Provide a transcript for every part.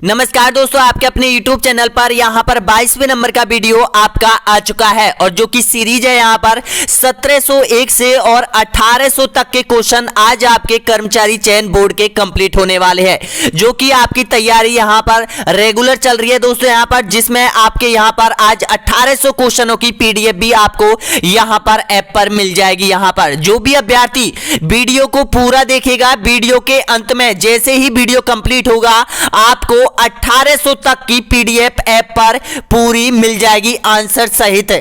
नमस्कार दोस्तों, आपके अपने YouTube चैनल पर यहाँ पर 22वें नंबर का वीडियो आपका आ चुका है और जो कि सीरीज है यहाँ पर 1701 से और 1800 तक के क्वेश्चन आज आपके कर्मचारी चयन बोर्ड के कंप्लीट होने वाले हैं, जो कि आपकी तैयारी यहाँ पर रेगुलर चल रही है दोस्तों यहाँ पर, जिसमें आपके यहाँ पर आज 1800 क्वेश्चनों की PDF भी आपको यहाँ पर ऐप पर मिल जाएगी। यहाँ पर जो भी अभ्यर्थी वीडियो को पूरा देखेगा, वीडियो के अंत में जैसे ही वीडियो कंप्लीट होगा आपको 1800 तक की PDF ऐप पर पूरी मिल जाएगी आंसर सहित।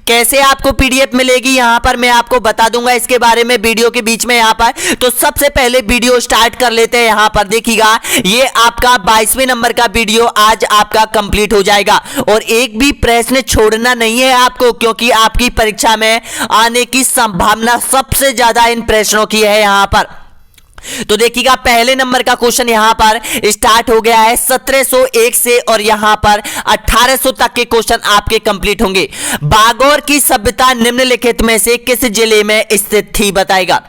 कैसे आपको PDF मिलेगी यहां पर मैं आपको बता दूंगा इसके बारे में वीडियो के बीच में यहां पर। तो सबसे पहले वीडियो स्टार्ट कर लेते हैं। यहां पर देखिएगा, ये आपका 22वें नंबर का वीडियो आज आपका कंप्लीट हो जाएगा और एक भी प्रश्न छोड़ना नहीं है आपको, क्योंकि आपकी परीक्षा में आने की संभावना सबसे ज्यादा इन प्रश्नों की है यहां पर। तो देखिएगा, पहले नंबर का क्वेश्चन यहां पर स्टार्ट हो गया है 1701 से और यहां पर 1800 तक के क्वेश्चन आपके कंप्लीट होंगे। बागौर की सभ्यता निम्नलिखित में से किस जिले में स्थित थी बताएगा?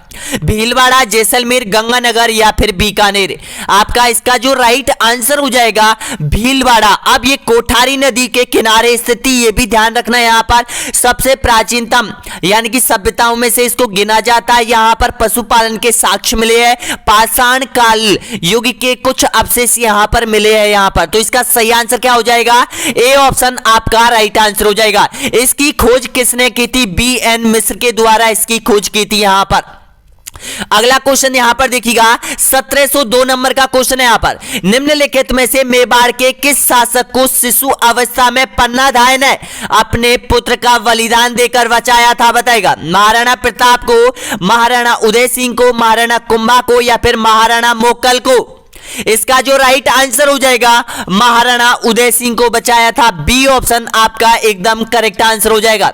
भीलवाड़ा, जैसलमेर, गंगानगर या फिर बीकानेर। आपका इसका जो राइट आंसर हो जाएगा भीलवाड़ा। अब ये कोठारी नदी के किनारे स्थित, ये भी ध्यान रखना यहां पर सबसे प्राचीनतम यानी कि सभ्यताओं में से इसको गिना जाता है। यहां पर पशुपालन के साक्ष्य मिले हैं, पाषाण काल युग के कुछ अवशेष यहां पर मिले हैं यहां पर। तो इसका सही आंसर क्या हो जाएगा? ए ऑप्शन आपका राइट आंसर हो जाएगा। इसकी खोज किसने की थी? BN मिश्र के द्वारा इसकी खोज की थी यहां पर। अगला क्वेश्चन यहां पर देखिएगा, 1702 नंबर का क्वेश्चन है यहां पर। निम्नलिखित में से मेवाड़ के किस शासक को शिशु अवस्था में पन्नाधाय ने अपने पुत्र का बलिदान देकर बचाया था बताएगा? महाराणा प्रताप को, महाराणा उदय सिंह को, महाराणा कुंभा को या फिर महाराणा मोकल को? इसका जो राइट आंसर हो जाएगा महाराणा उदय सिंह को बचाया था। बी ऑप्शन आपका एकदम करेक्ट आंसर हो जाएगा।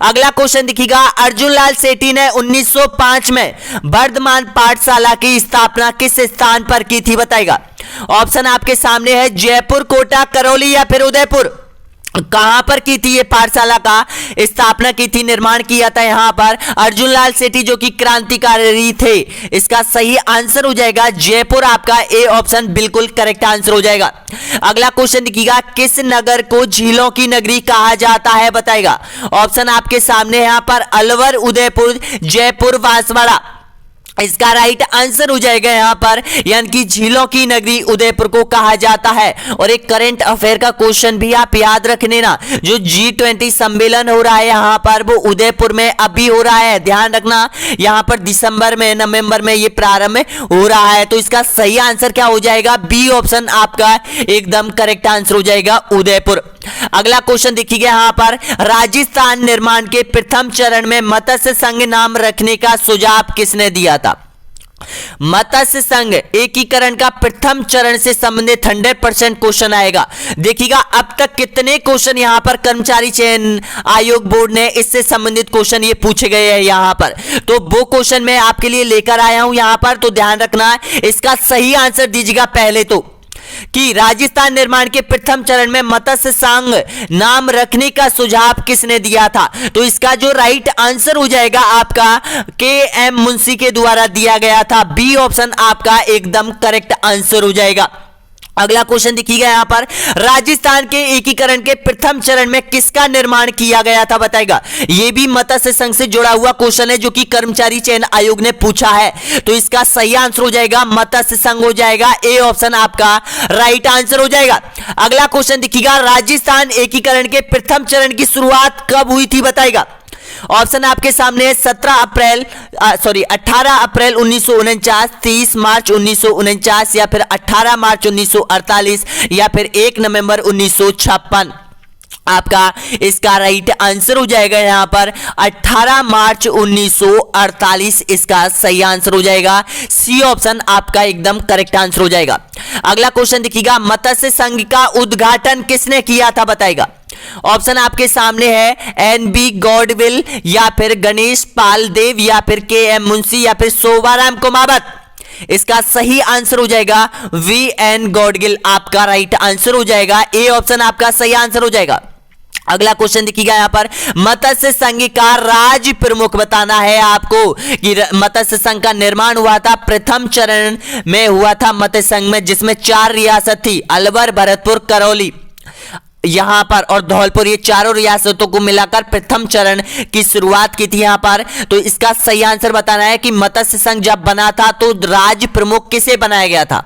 अगला क्वेश्चन देखिएगा, अर्जुन लाल सेठी ने 1905 में वर्धमान पाठशाला की स्थापना किस स्थान पर की थी बताएगा? ऑप्शन आपके सामने है, जयपुर, कोटा, करौली या फिर उदयपुर। कहां पर की थी ये पाठशाला का स्थापना की थी, निर्माण किया था यहां पर अर्जुन लाल सेठी जो कि क्रांतिकारी थे। इसका सही आंसर हो जाएगा जयपुर। आपका ए ऑप्शन बिल्कुल करेक्ट आंसर हो जाएगा। अगला क्वेश्चन देखिएगा, किस नगर को झीलों की नगरी कहा जाता है बताएगा? ऑप्शन आपके सामने यहां पर अलवर, उदयपुर, जयपुर, बांसवाड़ा। इसका राइट आंसर हो जाएगा यहां पर, यानी कि झीलों की नगरी उदयपुर को कहा जाता है। और एक करंट अफेयर का क्वेश्चन भी आप याद रखने ना, जो G20 सम्मेलन हो रहा है यहां पर वो उदयपुर में अभी हो रहा है। ध्यान रखना, यहां पर दिसंबर में, नवंबर में ये प्रारंभ हो रहा है। तो इसका सही आंसर क्या हो जाएगा? बी ऑप्शन आपका एकदम करेक्ट आंसर हो जाएगा, उदयपुर। अगला क्वेश्चन देखिएगा यहां पर, राजस्थान निर्माण के प्रथम चरण में मत्स्य संघ नाम रखने का सुझाव किसने दिया था? मत्स्य संघ एकीकरण का प्रथम चरण से संबंधित 100% क्वेश्चन आएगा। देखिएगा, अब तक कितने क्वेश्चन यहां पर कर्मचारी चयन आयोग बोर्ड ने इससे संबंधित क्वेश्चन ये पूछे गए हैं यहां पर। तो वो क्वेश्चन मैं आपके लिए लेकर आया हूं यहां पर। तो ध्यान रखना, इसका सही आंसर दीजिएगा पहले तो कि राजस्थान निर्माण के प्रथम चरण में मत्स्य संघ नाम रखने का सुझाव किसने दिया था? तो इसका जो राइट आंसर हो जाएगा आपका KM मुंशी के द्वारा दिया गया था। बी ऑप्शन आपका एकदम करेक्ट आंसर हो जाएगा। अगला क्वेश्चन देखिएगा यहां पर, राजस्थान के एकीकरण के प्रथम चरण में किसका निर्माण किया गया था बताएगा? यह भी मत्स्य संघ से जुड़ा हुआ क्वेश्चन है जो कि कर्मचारी चयन आयोग ने पूछा है। तो इसका सही आंसर हो जाएगा मत्स्य संघ हो जाएगा। ए ऑप्शन आपका राइट आंसर हो जाएगा। अगला क्वेश्चन देखिएगा, राजस्थान एकीकरण के प्रथम चरण की शुरुआत कब हुई थी बताएगा? ऑप्शन आपके सामने है 18 अप्रैल 1949, 30 मार्च 1949 या फिर 18 मार्च 1948 या फिर 1 नवंबर 1956। आपका इसका राइट आंसर हो जाएगा यहां पर 18 मार्च 1948 इसका सही आंसर हो जाएगा। सी ऑप्शन आपका एकदम करेक्ट आंसर हो जाएगा। अगला क्वेश्चन देखिएगा, मत्स्य संघ का उद्घाटन किसने किया था बताएगा? ऑप्शन आपके सामने है, NB गॉडविल या फिर गणेश पाल देव या फिर KM मुंशी या फिर शोभाराम कुमावत। इसका सही आंसर हो जाएगा VN गॉडगिल। आपका राइट आंसर हो जाएगा। ए ऑप्शन आपका सही आंसर हो जाएगा। अगला क्वेश्चन देखिएगा यहाँ पर, मत्स्य संघ का राज्य प्रमुख बताना है आपको कि मत्स्य संघ का निर्माण हुआ था, प्रथम चरण में हुआ था मत्स्य संघ में, जिसमें 4 रियासत थी, अलवर, भरतपुर, करौली यहां पर और धौलपुर, ये चारों रियासतों को मिलाकर प्रथम चरण की शुरुआत की थी यहां पर। तो इसका सही आंसर बताना है कि मत्स्य संघ जब बना था तो राज्य प्रमुख किसे बनाया गया था।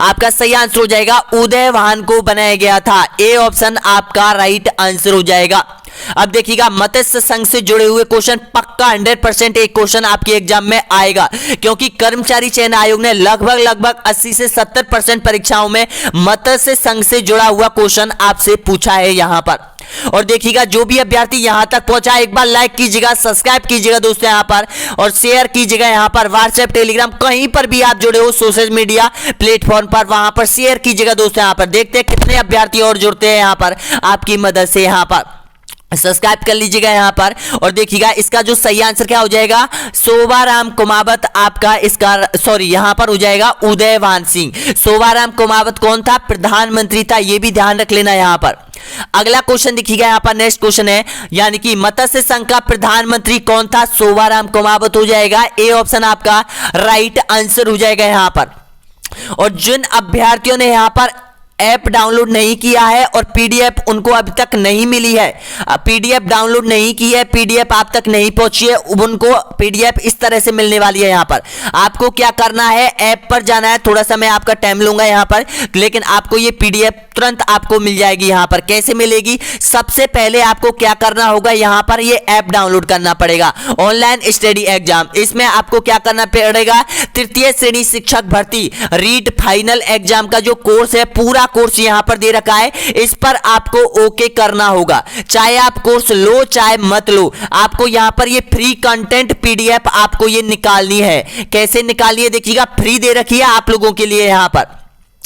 आपका सही आंसर हो जाएगा उदयवान को बनाया गया था। ए ऑप्शन आपका राइट आंसर हो जाएगा। अब देखिएगा, मत्स्य संघ से जुड़े हुए क्वेश्चन पक्का 100% एक क्वेश्चन आपके एग्जाम में आएगा, क्योंकि कर्मचारी चयन आयोग ने लगभग 80 से 70% परीक्षाओं में मत्स्य संघ से जुड़ा हुआ क्वेश्चन आपसे पूछा है यहां पर। और देखिएगा, जो भी अभ्यर्थी यहां तक पहुंचा, एक बार लाइक कीजिएगा, सब्सक्राइब कीजिएगा दोस्तों यहां पर, और शेयर कीजिएगा यहां पर। व्हाट्सएप, टेलीग्राम, कहीं पर भी आप जुड़े हो सोशल मीडिया प्लेटफॉर्म पर, वहां पर शेयर कीजिएगा दोस्तों यहां पर। देखते हैं कितने अभ्यर्थी और जुड़ते हैं यहां पर आपकी मदद से। यहां पर सब्सक्राइब कर लीजिएगा यहां पर। और देखिएगा, इसका जो सही आंसर क्या हो जाएगा, शोभाराम कुमावत आपका इसका यहां पर हो जाएगा उदयवान सिंह। शोभाराम कुमावत कौन था, प्रधानमंत्री था, यह भी ध्यान रख लेना यहां पर। अगला क्वेश्चन देखिएगा यहां पर, नेक्स्ट क्वेश्चन है, यानी कि मत्स्य संघ का प्रधानमंत्री कौन था, शोभाराम कुमावत हो जाएगा। ए ऑप्शन आपका राइट आंसर हो जाएगा यहां पर। और जिन अभ्यर्थियों ने यहां पर ऐप डाउनलोड नहीं किया है और पीडीएफ उनको अभी तक नहीं मिली है, पीडीएफ डाउनलोड नहीं की है, पीडीएफ आप तक नहीं पहुंची है, उनको पीडीएफ इस तरह से मिलने वाली है। यहां पर आपको क्या करना है, ऐप पर जाना है, थोड़ा सा मैं आपका टाइम लूंगा यहां पर, लेकिन आपको ये पीडीएफ तुरंत आपको मिल जाएगी। यहां पर कैसे मिलेगी, सबसे पहले आपको क्या करना होगा, यहां पर ये ऐप डाउनलोड करना पड़ेगा, ऑनलाइन स्टडी एग्जाम। इसमें आपको क्या करना पड़ेगा, तृतीय श्रेणी शिक्षक भर्ती रीट फाइनल एग्जाम का जो कोर्स है, पूरा कोर्स यहां पर दे रखा है, इस पर आपको ओके करना होगा। चाहे आप कोर्स लो चाहे मत लो, आपको यहां पर ये फ्री कंटेंट पीडीएफ आपको ये निकालनी है। कैसे निकालनी है देखिएगा, फ्री दे रखी है आप लोगों के लिए। यहां पर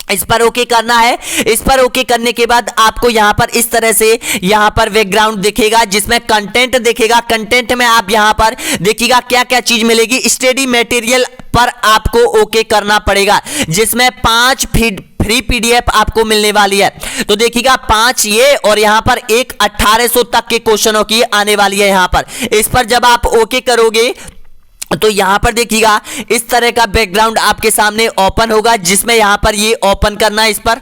इस पर ओके करना है। इस पर ओके करने के बाद आपको यहां पर इस तरह से यहां पर बैकग्राउंड दिखेगा, जिसमें कंटेंट दिखेगा। कंटेंट में आप यहां पर देखिएगा क्या क्या चीज मिलेगी, स्टडी मटेरियल पर आपको ओके करना पड़ेगा, जिसमें 5 फ्री पीडीएफ आपको मिलने वाली है। तो देखिएगा 5 ये, और यहां पर एक 1800 तक के क्वेश्चनों की आने वाली है यहां पर। इस पर जब आप ओके करोगे तो यहां पर देखिएगा इस तरह का बैकग्राउंड आपके सामने ओपन होगा, जिसमें यहां पर ये ओपन करना है। इस पर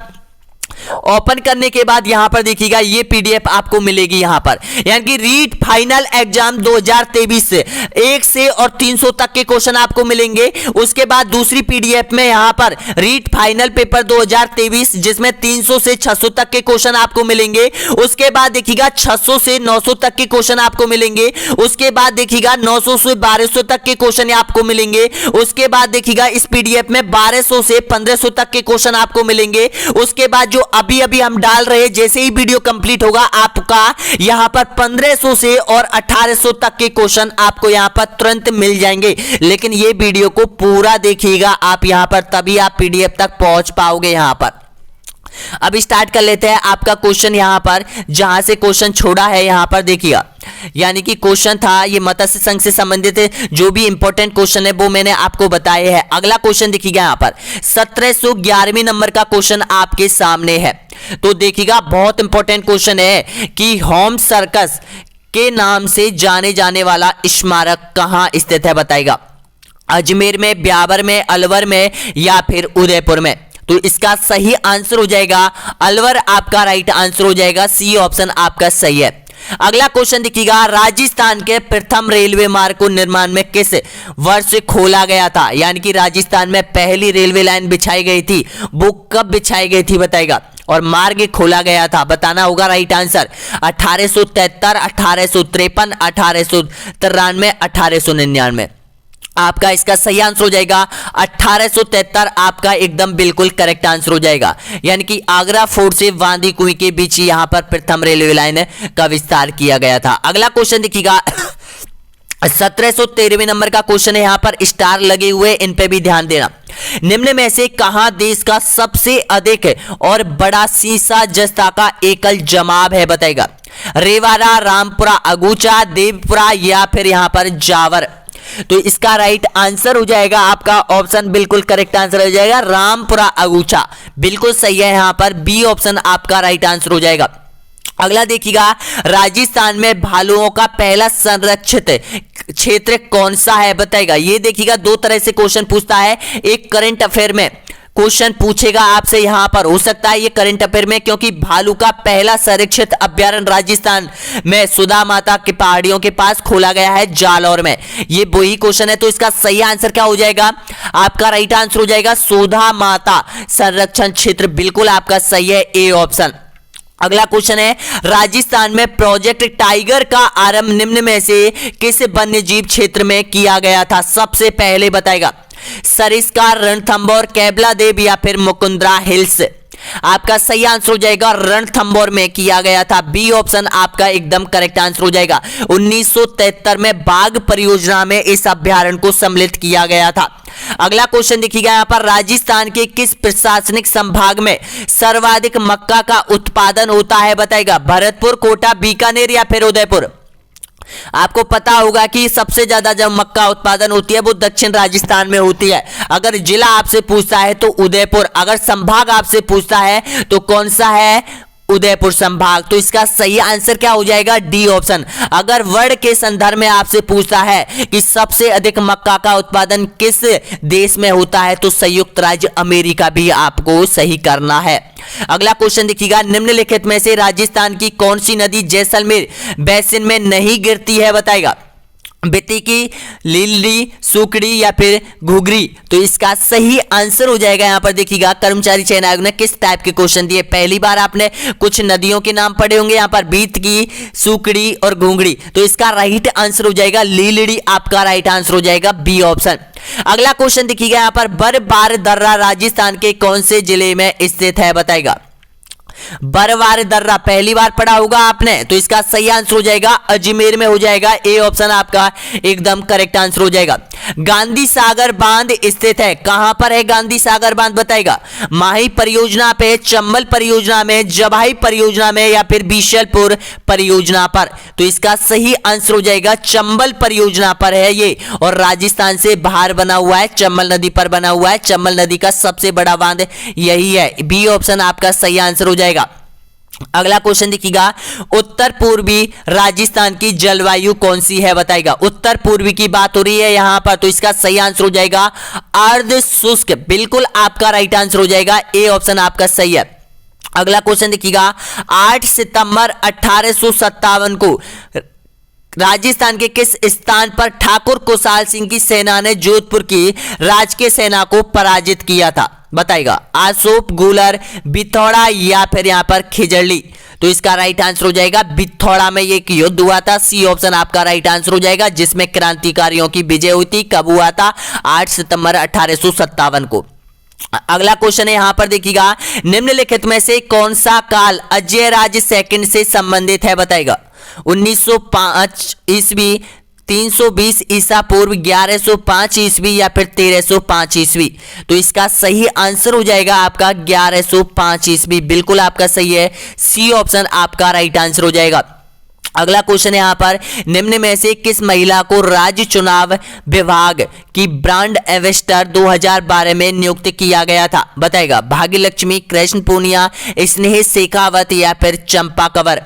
ओपन करने के बाद यहां पर देखिएगा ये पीडीएफ आपको मिलेगी यहां पर, यानी कि रीट फाइनल एग्जाम 2023 से 1 से और 300 तक के क्वेश्चन आपको मिलेंगे। उसके बाद दूसरी पीडीएफ में यहां पर रीट फाइनल पेपर 2023, जिसमें 300 से 600 तक के क्वेश्चन आपको मिलेंगे। उसके बाद देखिएगा 600 से 900 तक के क्वेश्चन आपको मिलेंगे। उसके बाद देखिएगा 900 से 1200 तक के क्वेश्चन आपको मिलेंगे। उसके बाद देखिएगा इस पीडीएफ में 1200 से 1500 तक के क्वेश्चन आपको मिलेंगे। उसके बाद जो अभी हम डाल रहे हैं, जैसे ही वीडियो कंप्लीट होगा आपका यहां पर 1500 से और 1800 तक के क्वेश्चन आपको यहां पर तुरंत मिल जाएंगे। लेकिन ये वीडियो को पूरा देखिएगा आप यहां पर, तभी आप पीडीएफ तक पहुंच पाओगे यहां पर। अब स्टार्ट कर लेते हैं आपका क्वेश्चन यहां पर, जहां से क्वेश्चन छोड़ा है यहां पर देखिएगा, यानी कि क्वेश्चन था ये मत्स्य संघ से संबंधित जो भी इंपॉर्टेंट क्वेश्चन है वो मैंने आपको बताए हैं। अगला क्वेश्चन देखिएगा यहां पर 1711वें नंबर का क्वेश्चन आपके सामने है। तो देखिएगा बहुत इंपॉर्टेंट क्वेश्चन है कि होम सर्कस के नाम से जाने जाने वाला स्मारक कहां स्थित है, बताएगा अजमेर में, ब्यावर में, अलवर में या फिर उदयपुर में। तो इसका सही आंसर हो जाएगा अलवर, आपका राइट आंसर हो जाएगा। सी ऑप्शन आपका सही है। अगला क्वेश्चन देखिएगा, राजस्थान के प्रथम रेलवे मार्ग को निर्माण में किस वर्ष खोला गया था, यानी कि राजस्थान में पहली रेलवे लाइन बिछाई गई थी, वो कब बिछाई गई थी बताएगा, और मार्ग खोला गया था, बताना होगा राइट आंसर। 1873, 1853, 1893, 1899। आपका इसका सही आंसर हो जाएगा 1873, आपका एकदम बिल्कुल करेक्ट आंसर हो जाएगा। यानी कि आगरा फोर्ट से बांदी कुएं के बीच यहां पर प्रथम रेलवे लाइन का विस्तार किया गया था। अगला क्वेश्चन देखिएगा 1713वें नंबर का क्वेश्चन है, यहां पर स्टार लगे हुए, इन पे भी ध्यान देना। निम्न में से कहां देश का सबसे अधिक और बड़ा सीसा जस्ता का एकल जमाव है, बताएगा रेवाड़ा, रामपुरा, अगूचा, देवपुरा या फिर यहां पर जावर। तो इसका राइट आंसर हो जाएगा आपका ऑप्शन, बिल्कुल करेक्ट आंसर हो जाएगा रामपुरा अगूचा, बिल्कुल सही है यहां पर। बी ऑप्शन आपका राइट आंसर हो जाएगा। अगला देखिएगा, राजस्थान में भालुओं का पहला संरक्षित क्षेत्र कौन सा है बताएगा। ये देखिएगा, दो तरह से क्वेश्चन पूछता है। एक करंट अफेयर में क्वेश्चन पूछेगा आपसे, यहां पर हो सकता है ये करंट अफेयर में, क्योंकि भालू का पहला संरक्षित अभ्यारण्य राजस्थान में सुधा माता के पहाड़ियों के पास खोला गया है, जालौर में। ये वही क्वेश्चन है, तो इसका सही आंसर क्या हो जाएगा, आपका राइट आंसर हो जाएगा सुधा माता संरक्षण क्षेत्र, बिल्कुल आपका सही है, ए ऑप्शन। अगला क्वेश्चन है, राजस्थान में प्रोजेक्ट टाइगर का आरंभ निम्न में से किस वन्य जीव क्षेत्र में किया गया था, सबसे पहले बताएगा। सरिस्का, रणथंभौर, कैबला देव या फिर मुकुंदरा हिल्स। आपका सही आंसर हो जाएगा रणथंभौर में किया गया था, बी ऑप्शन आपका एकदम करेक्ट आंसर हो जाएगा। 1973 में बाघ परियोजना में इस अभ्यारण्य को सम्मिलित किया गया था। अगला क्वेश्चन देखिएगा, यहां पर राजस्थान के किस प्रशासनिक संभाग में सर्वाधिक मक्का का उत्पादन होता है बताएगा। भरतपुर, कोटा, बीकानेर या फिर उदयपुर। आपको पता होगा कि सबसे ज्यादा जब मक्का उत्पादन होती है वो दक्षिण राजस्थान में होती है। अगर जिला आपसे पूछता है तो उदयपुर, अगर संभाग आपसे पूछता है तो कौन सा है, उदयपुर संभाग। तो इसका सही आंसर क्या हो जाएगा, डी ऑप्शन। अगर वर्ड के संदर्भ में आपसे पूछता है कि सबसे अधिक मक्का का उत्पादन किस देश में होता है तो संयुक्त राज्य अमेरिका भी आपको सही करना है। अगला क्वेश्चन देखिएगा, निम्नलिखित में से राजस्थान की कौन सी नदी जैसलमेर बेसिन में नहीं गिरती है बताएगा। बेतिकी, लीलड़ी, सुकड़ी या फिर घुघरी। तो इसका सही आंसर हो जाएगा, यहां पर देखिएगा, कर्मचारी चयन आयोग ने किस टाइप के क्वेश्चन दिए। पहली बार आपने कुछ नदियों के नाम पढ़े होंगे, यहां पर बीतकी, सुकड़ी और घुघरी। तो इसका राइट आंसर हो जाएगा लीलड़ी, आपका राइट आंसर हो जाएगा बी ऑप्शन। अगला क्वेश्चन देखिएगा, यहां पर बरबार दर्रा राजस्थान के कौन से जिले में स्थित है बताएगा। बरवार दर्रा पहली बार पढ़ा होगा आपने, तो इसका सही आंसर हो जाएगा अजमेर में हो जाएगा, ए ऑप्शन आपका एकदम करेक्ट आंसर हो जाएगा। गांधी सागर बांध स्थित है, कहां पर है गांधी सागर बांध बताएगा। माही परियोजना पे, चंबल परियोजना में, जवाही परियोजना में या फिर बीशलपुर परियोजना पर। तो इसका सही आंसर हो जाएगा चंबल परियोजना पर है ये, और राजस्थान से बाहर बना हुआ है, चंबल नदी पर बना हुआ है। चंबल नदी का सबसे बड़ा बांध यही है, बी ऑप्शन आपका सही आंसर हो जाएगा। अगला क्वेश्चन देखिएगा, उत्तर पूर्वी राजस्थान की जलवायु कौन सी है बताएगा। उत्तर पूर्वी की बात हो रही है यहां पर, तो इसका सही आंसर हो जाएगा अर्ध शुष्क, बिल्कुल आपका राइट आंसर हो जाएगा, ए ऑप्शन आपका सही है। अगला क्वेश्चन देखिएगा, 8 सितंबर 1857 को राजस्थान के किस स्थान पर ठाकुर कुशाल सिंह की सेना ने जोधपुर की राजकीय सेना को पराजित किया था बताएगा। आसोप, गूलर, बिथौड़ा या फिर यहां पर खिजड़ली। तो इसका राइट आंसर हो जाएगा बिथौड़ा में ये एक युद्ध हुआ था, सी ऑप्शन आपका राइट आंसर हो जाएगा, जिसमें क्रांतिकारियों की विजय हुई थी। कब हुआ था, 8 सितंबर 1857 को। अगला क्वेश्चन है यहां पर देखिएगा, निम्नलिखित में से कौन सा काल अजयराज सेकंड से संबंधित है बताएगा। 1905 ईस्वी, 320 ईसा पूर्व, 1105 ईस्वी या फिर 1305 ईस्वी। तो इसका सही आंसर हो जाएगा आपका 1105 ईस्वी, बिल्कुल आपका सही है, सी ऑप्शन आपका राइट आंसर हो जाएगा। अगला क्वेश्चन है यहां पर, निम्न में से किस महिला को राज्य चुनाव विभाग की ब्रांड एम्बेसडर 2012 में नियुक्त किया गया था बताएगा। भाग्यलक्ष्मी, कृष्ण पूनिया, स्नेह शेखावत या फिर चंपा कंवर।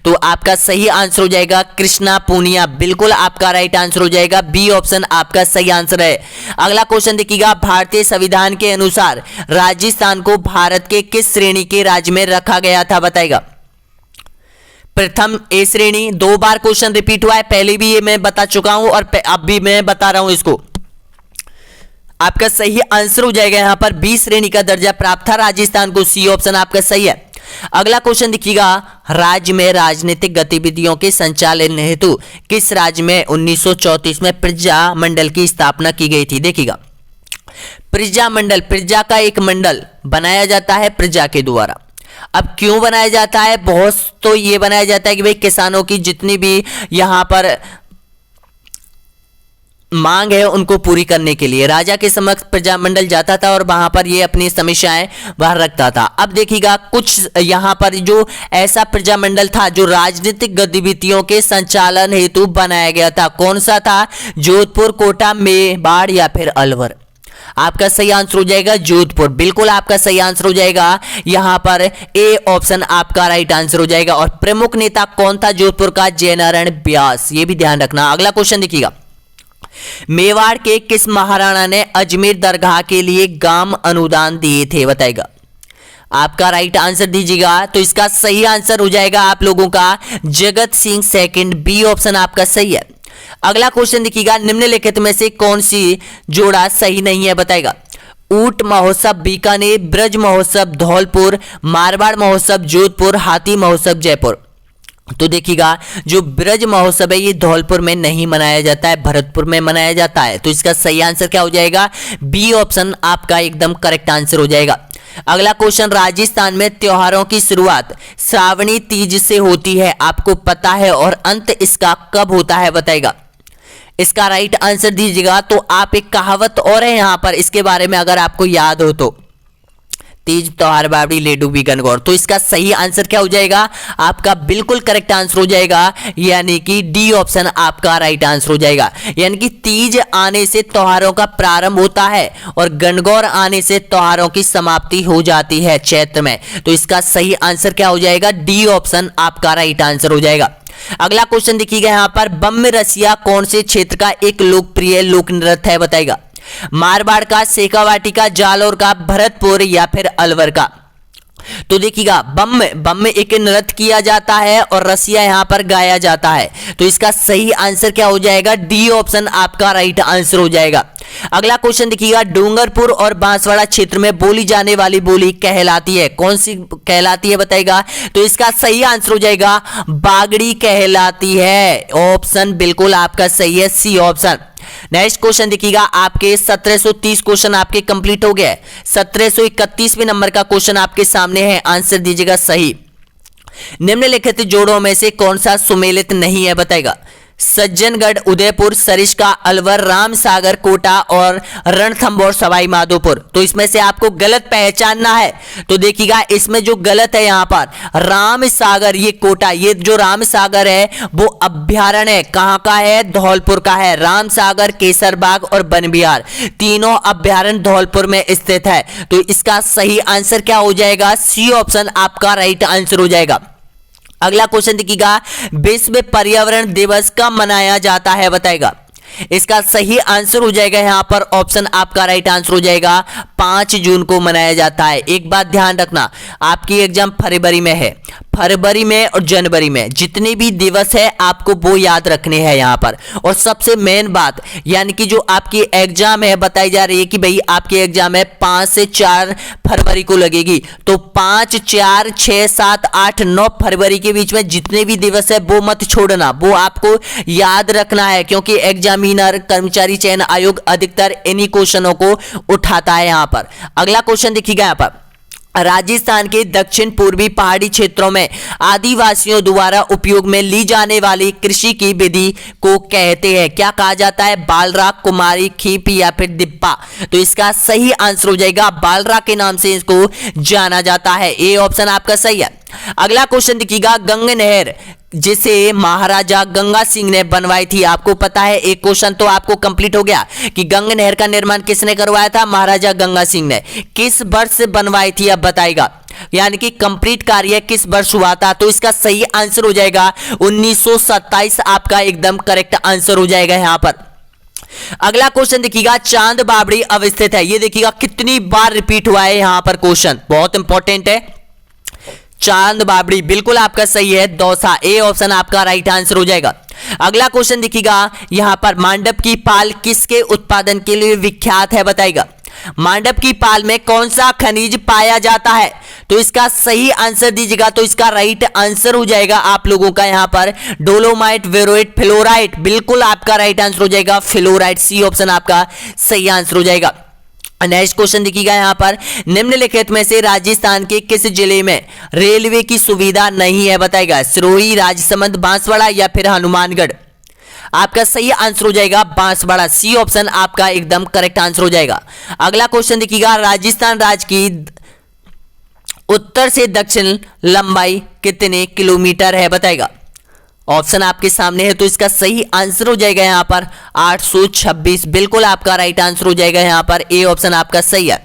तो आपका सही आंसर हो जाएगा कृष्णा पूनिया, बिल्कुल आपका राइट आंसर हो जाएगा, बी ऑप्शन आपका सही आंसर है। अगला क्वेश्चन देखिएगा, भारतीय संविधान के अनुसार राजस्थान को भारत के किस श्रेणी के राज्य में रखा गया था बताएगा। प्रथम ए श्रेणी, 2 बार क्वेश्चन रिपीट हुआ है, पहले भी ये मैं बता चुका हूं और अब भी मैं बता रहा हूं इसको। आपका सही आंसर हो जाएगा यहां पर बी श्रेणी का दर्जा प्राप्त था राजस्थान को, सी ऑप्शन आपका सही है। अगला क्वेश्चन देखिएगा, राज्य में राजनीतिक गतिविधियों के संचालन हेतु किस राज्य में 1934 में प्रजा मंडल की स्थापना की गई थी देखिएगा। प्रजा मंडल, प्रजा का एक मंडल बनाया जाता है प्रजा के द्वारा। अब क्यों बनाया जाता है, बहुत तो ये बनाया जाता है कि भाई किसानों की जितनी भी यहां पर मांग है उनको पूरी करने के लिए राजा के समक्ष प्रजामंडल जाता था और वहां पर ये अपनी समस्याएं बाहर रखता था। अब देखिएगा, कुछ यहां पर जो ऐसा प्रजामंडल था जो राजनीतिक गतिविधियों के संचालन हेतु बनाया गया था, कौन सा था, जोधपुर, कोटा, मेवाड़ या फिर अलवर। आपका सही आंसर हो जाएगा जोधपुर। बिल्कुल आपका सही आंसर हो जाएगा यहां पर ए ऑप्शन आपका राइट आंसर हो जाएगा। और प्रमुख नेता कौन था जोधपुर का? जयनारायण व्यास, ये भी ध्यान रखना। अगला क्वेश्चन देखिएगा, मेवाड़ के किस महाराणा ने अजमेर दरगाह के लिए गांव अनुदान दिए थे? बताएगा। आपका राइट आंसर दीजिएगा। तो इसका सही आंसर हो जाएगा आप लोगों का Jagat Singh second, B option आपका सही है। अगला क्वेश्चन देखिएगा, निम्नलिखित में से कौन सी जोड़ा सही नहीं है? बताएगा। ऊंट महोत्सव बीकानेर, ब्रज महोत्सव धौलपुर, मारवाड़ महोत्सव जोधपुर, हाथी महोत्सव जयपुर। तो देखिएगा, जो ब्रज महोत्सव है ये धौलपुर में नहीं मनाया जाता है, भरतपुर में मनाया जाता है। तो इसका सही आंसर क्या हो जाएगा? बी ऑप्शन आपका एकदम करेक्ट आंसर हो जाएगा। अगला क्वेश्चन, राजस्थान में त्योहारों की शुरुआत श्रावणी तीज से होती है, आपको पता है, और अंत इसका कब होता है? बताएगा। इसका राइट आंसर दीजिएगा। तो आप एक कहावत और है यहां पर, इसके बारे में अगर आपको याद हो तो, तीज त्योहार बावड़ी लेडू भी गनगौर। तो इसका सही आंसर क्या हो जाएगा? आपका बिल्कुल करेक्ट आंसर हो जाएगा, यानी कि डी ऑप्शन आपका राइट आंसर हो जाएगा। यानी कि तीज आने से त्योहारों का प्रारंभ होता है और गनगौर आने से त्योहारों की समाप्ति हो जाती है चैत्र में। तो इसका सही आंसर क्या हो जाएगा? डी ऑप्शन आपका राइट आंसर हो जाएगा। अगला क्वेश्चन देखिएगा यहां पर, बम्ब रसिया कौन से क्षेत्र का एक लोकप्रिय लोक नृत्य है? बताएगा। मारवाड़ का, शेखावाटी का, जालौर का, भरतपुर या फिर अलवर का? तो देखिएगा, बम में एक नृत्य किया जाता है और रसिया यहां पर गाया जाता है। तो इसका सही आंसर क्या हो जाएगा? डी ऑप्शन आपका राइट आंसर हो जाएगा। अगला क्वेश्चन देखिएगा, डूंगरपुर और बांसवाड़ा क्षेत्र में बोली जाने वाली बोली कहलाती है, कौन सी कहलाती है? बताएगा। तो इसका सही आंसर हो जाएगा बागड़ी कहलाती है। ऑप्शन बिल्कुल आपका सही है, सी ऑप्शन। नेक्स्ट क्वेश्चन देखिएगा, आपके 1730 क्वेश्चन आपके कंप्लीट हो गए। 1731वें नंबर का क्वेश्चन आपके सामने है, आंसर दीजिएगा सही। निम्नलिखित जोड़ों में से कौन सा सुमेलित नहीं है? बताएगा। सज्जनगढ़, उदयपुर, सरिस्का, अलवर, रामसागर, कोटा और रणथंभौर सवाई माधोपुर। तो इसमें से आपको गलत पहचानना है। तो देखिएगा, इसमें जो गलत है यहां पर रामसागर, ये कोटा, ये जो रामसागर है वो अभ्यारण्य है, कहां का है? धौलपुर का है। रामसागर, केसरबाग और बनबिहार, तीनों अभ्यारण्य धौलपुर में स्थित है। तो इसका सही आंसर क्या हो जाएगा? सी ऑप्शन आपका राइट आंसर हो जाएगा। अगला क्वेश्चन देखिएगा, विश्व पर्यावरण दिवस कब मनाया जाता है? बताएगा। इसका सही आंसर हो जाएगा यहां पर ऑप्शन आपका राइट आंसर हो जाएगा 5 जून को मनाया जाता है। एक बात ध्यान रखना, आपकी एग्जाम फरवरी में है, फरवरी में और जनवरी में जितने भी दिवस है आपको वो याद रखने हैं यहां पर। और सबसे मेन बात, यानी कि जो आपकी एग्जाम है बताई जा रही है कि भाई आपकी एग्जाम है 5 से 4 फरवरी को लगेगी। तो 5, 4, 6, 7, 8, 9 फरवरी के बीच में जितने भी दिवस है वो मत छोड़ना, वो आपको याद रखना है, क्योंकि एग्जामिनर कर्मचारी चयन आयोग अधिकतर इन्हीं क्वेश्चनों को उठाता है यहां पर। अगला क्वेश्चन देखिएगा यहां पर, राजस्थान के दक्षिण पूर्वी पहाड़ी क्षेत्रों में आदिवासियों द्वारा उपयोग में ली जाने वाली कृषि की विधि को कहते हैं, क्या कहा जाता है? बालरा, कुमारी, खीप या फिर दिप्पा? तो इसका सही आंसर हो जाएगा बालरा के नाम से इसको जाना जाता है। ए ऑप्शन आपका सही है। अगला क्वेश्चन देखिएगा, गंग नहर जिसे महाराजा गंगा सिंह ने बनवाई थी, आपको पता है, एक क्वेश्चन तो आपको कंप्लीट हो गया कि गंग नहर का निर्माण किसने करवाया था? महाराजा गंगा सिंह ने। किस वर्ष बनवाई थी अब बताएगा, यानी कि कंप्लीट कार्य किस वर्ष हुआ था? तो इसका सही आंसर हो जाएगा 1927 आपका एकदम करेक्ट आंसर हो जाएगा यहां पर। अगला क्वेश्चन देखिएगा, चांद बावड़ी अवस्थित है, ये देखिएगा कितनी बार रिपीट हुआ है यहां पर, क्वेश्चन बहुत इंपॉर्टेंट है। चांद बावड़ी बिल्कुल आपका सही है, दौसा, ए ऑप्शन आपका राइट आंसर हो जाएगा। अगला क्वेश्चन देखिएगा यहां पर, मांडव की पाल किसके उत्पादन के लिए विख्यात है? बताएगा। मांडव की पाल में कौन सा खनिज पाया जाता है? तो इसका सही आंसर दीजिएगा। तो इसका राइट आंसर हो जाएगा आप लोगों का यहां पर डोलोमाइट, वेरोइट, फ्लोराइट। बिल्कुल आपका राइट आंसर हो जाएगा फ्लोराइट, सी ऑप्शन आपका सही आंसर हो जाएगा। नेक्स्ट क्वेश्चन देखिएगा यहां पर, निम्नलिखित में से राजस्थान के किस जिले में रेलवे की सुविधा नहीं है? बताएगा। सिरोही, राजसमंद, बांसवाड़ा या फिर हनुमानगढ़? आपका सही आंसर हो जाएगा बांसवाड़ा, सी ऑप्शन आपका एकदम करेक्ट आंसर हो जाएगा। अगला क्वेश्चन देखिएगा, राजस्थान राज्य की उत्तर से दक्षिण लंबाई कितने किलोमीटर है? बताएगा। ऑप्शन आपके सामने है, तो इसका सही आंसर हो जाएगा यहाँ पर 826। बिल्कुल आपका राइट आंसर हो जाएगा यहाँ पर ए ऑप्शन आपका सही है।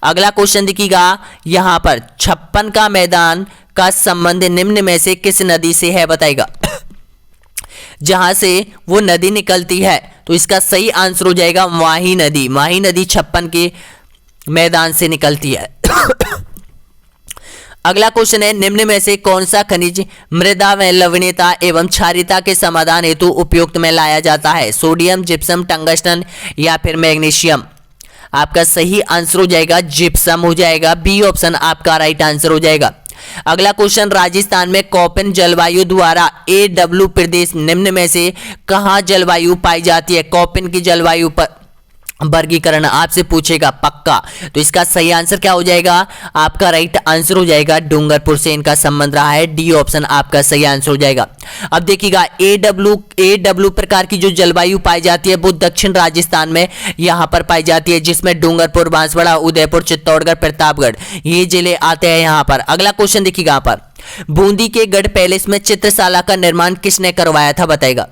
अगला क्वेश्चन देखिएगा यहाँ पर 56 का मैदान का संबंध निम्न में से किस नदी से है बताएगा। जहां से वो नदी निकलती है, तो इसका सही आंसर हो जाएगा माही नदी। माही नदी 56 के मैदान से निकलती है। अगला क्वेश्चन है निम्न में से कौन सा खनिज मृदा में लवणीयता एवं क्षारीयता के समाधान हेतु उपयुक्त में लाया जाता है। सोडियम, जिप्सम, टंगस्टन या फिर मैग्नीशियम। आपका सही आंसर हो जाएगा जिप्सम हो जाएगा। बी ऑप्शन आपका राइट आंसर हो जाएगा। अगला क्वेश्चन राजस्थान में कोपेन जलवायु द्वारा AW प्रदेश निम्न में से कहां जलवायु पाई जाती है। कोपेन की जलवायु पर वर्गीकरण आपसे पूछेगा पक्का, तो इसका सही आंसर क्या हो जाएगा, आपका राइट आंसर हो जाएगा डूंगरपुर से इनका संबंध रहा है। डी ऑप्शन आपका सही आंसर हो जाएगा। अब देखिएगा AW प्रकार की जो जलवायु पाई जाती है वो दक्षिण राजस्थान में यहां पर पाई जाती है, जिसमें डूंगरपुर, बांसवाड़ा, उदयपुर, चित्तौड़गढ़, प्रतापगढ़ ये जिले आते हैं यहां पर। अगला क्वेश्चन देखिएगा यहाँ पर बूंदी के गढ़ पैलेस में चित्रशाला का निर्माण किसने करवाया था बताएगा।